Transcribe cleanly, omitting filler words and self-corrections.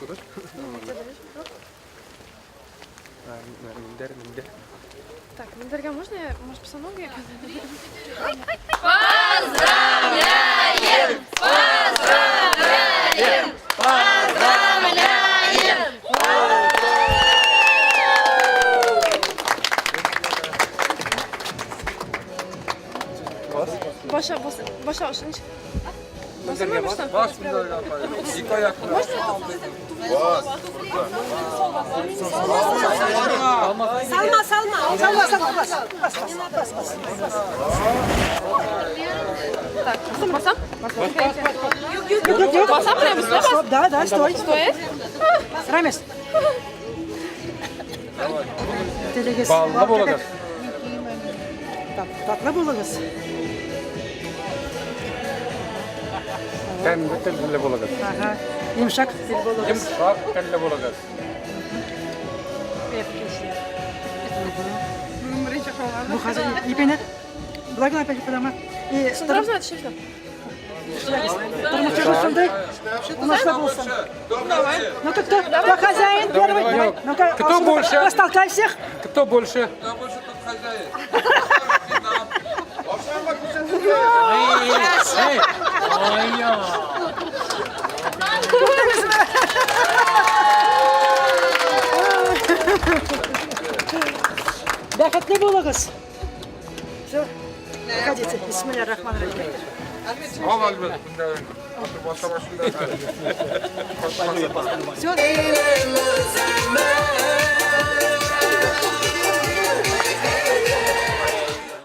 Olur. Миндер. Так, Миндерга, можно я, может, писану я? Поздравляем! Поздравляем! Поздравляем! Başa şimdi. Basamıyor musun? Bas Minderga yapalım. İlk ayakla. Salma. Bas. Так, басам? Yok. Басам прямо сюда? Стоп, да, стой. Стоит? Рамес. Ballı bolagaz. Tatlı bulunuz. Kendi telli bolagaz. Aha. Yumuşak dil bulunuz. Yumuşak telli bolagaz. Bu hazır. İpini. Благо опять подама. И Сразу это шифр. тормозчик ысылды. У нас что был сын? Ну-ка, кто хозяин первый? Давай. Ну-ка, Кто больше? растолкай всех. Кто больше? Бәхетле булыгыз. Все. Ходите. Бисмиллахиррахманиррахим. Al albet. Başa başında. Все.